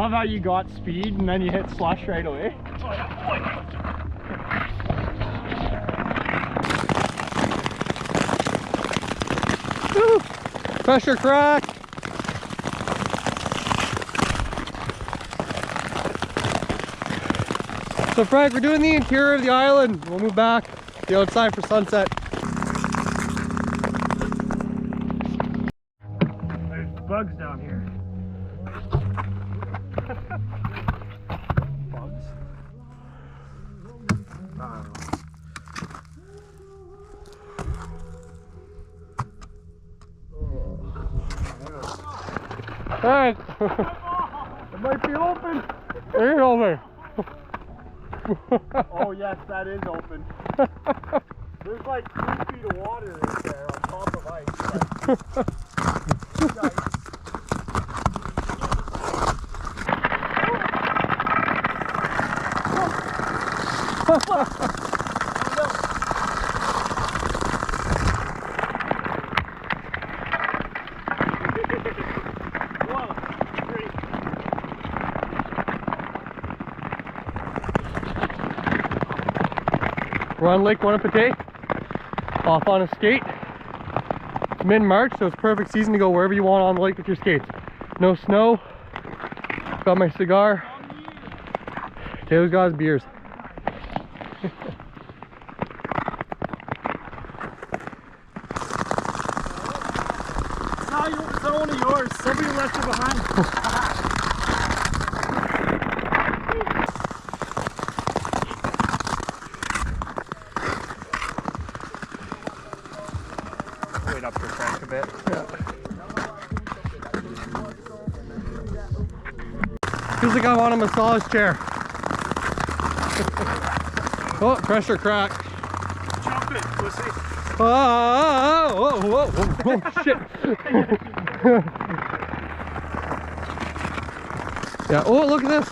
love how you got speed and then you hit slush right away. Woo! Pressure crack. So Frank, we're doing the interior of the island. We'll move back to the outside for sunset. There's bugs down here. Bugs? I don't know. Frank! It might be open. It is over. Oh yes, that is open. There's like 3 feet of water right there on top of ice. We're on Lake Wanapitei, off on a skate. It's mid-March, so it's perfect season to go wherever you want on the lake with your skates. No snow. Got my cigar. Taylor's got his beers. It's not one of yours. Somebody left it behind. Wait up your crank a bit. Feels like I'm on a massage chair. Oh, pressure crack. Jump it, pussy. Oh, whoa, whoa, whoa, shit. Yeah, oh, look at this.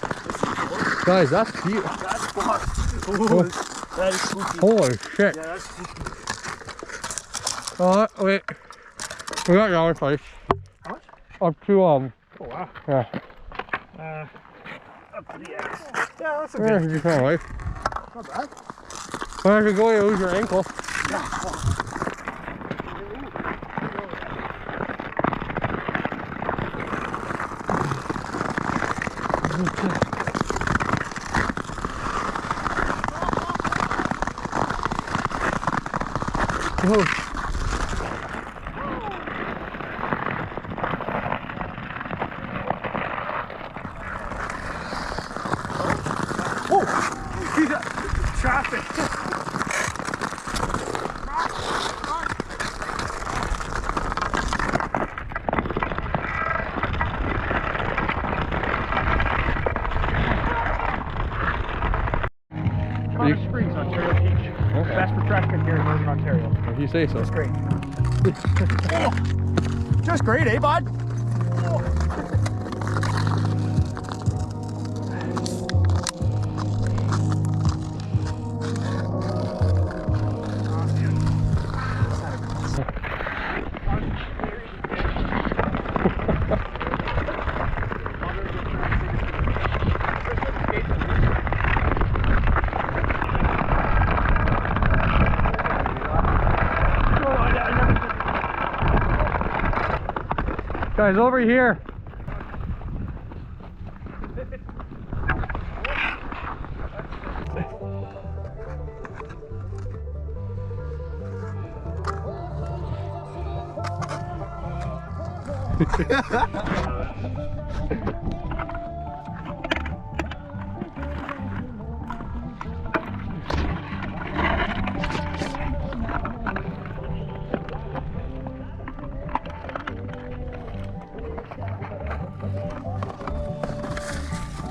Guys, that's cute. That's fucked. Ooh, that is spooky. Holy shit. Yeah, that's spooky. Oh, wait. We got the other place. How much? Up to, Oh, wow. yeah. Up to the ass. Yeah, that's a Yeah, good. you can't wait. Not bad. Well, if you go, you lose your ankle. Oh. Traffic. Connor Springs, Ontario Beach. Okay. Best refreshment here in Northern Ontario. If you say so. That's great. Just great, eh, bud? Guys, over here.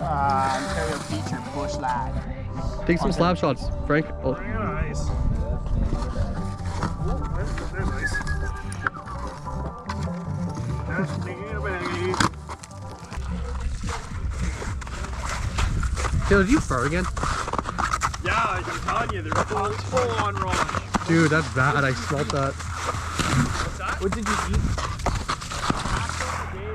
Ontario Beach or Bush Lad. Take some slap shots, Frank. Oh. Nice. They're nice. That's me, baby. Taylor, did you fart again? Yeah, I'm telling you, they're full on raw. Dude, that's bad. I smelled that. What's that? What did you eat?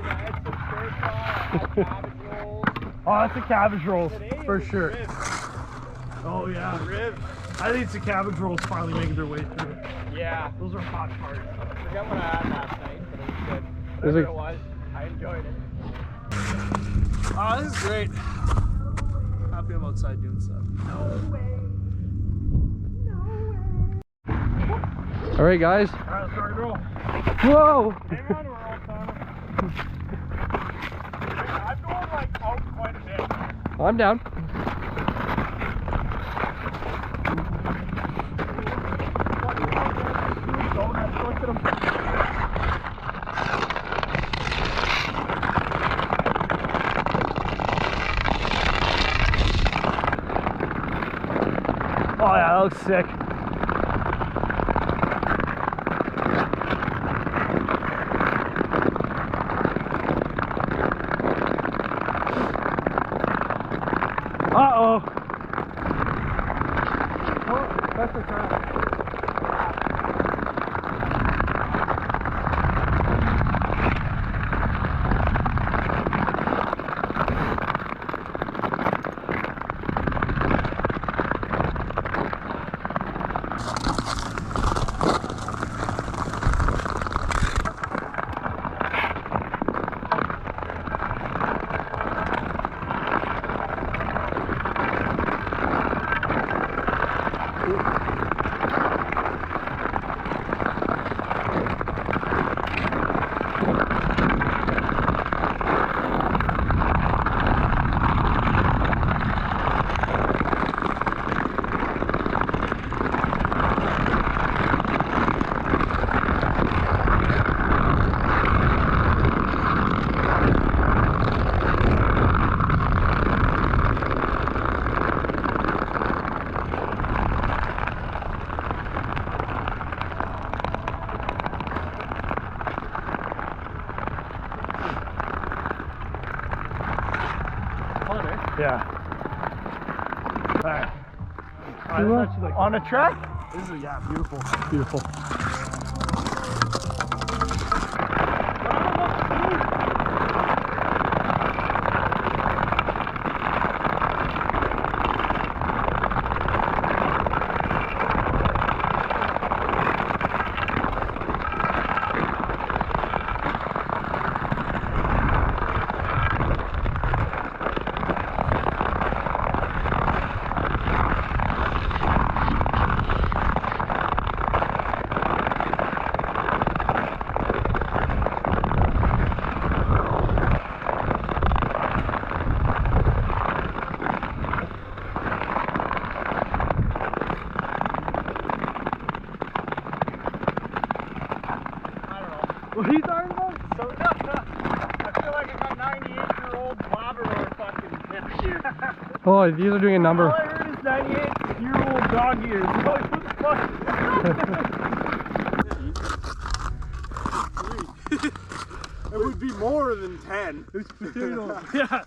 I had some stir fry, I had cabbage rolls. Oh, that's a cabbage roll for sure. Ribs. Oh yeah. Ribs. I think it's the cabbage rolls finally making their way through. Yeah. Those are hot parts. I forget what I had last night, but it was good. Is Whatever it- it was, I enjoyed it. Oh, this is great. Happy I'm outside doing stuff. All right, guys. Alright, let's start roll. Whoa! Hang on to her all time. I'm going like out quite a bit. I'm down. Oh yeah, that looks sick. Uh-oh. Oh, that's the trap. Yeah. Alright. Like on a track? This is, yeah, beautiful. Beautiful. What are you talking about? So, I feel like I got 98-year-old Labrador fucking hips here. Oh, these are doing a number. All I heard is 98-year-old dog ears. I'm like, what the fuck? It would be more than 10. It's potato. Yeah.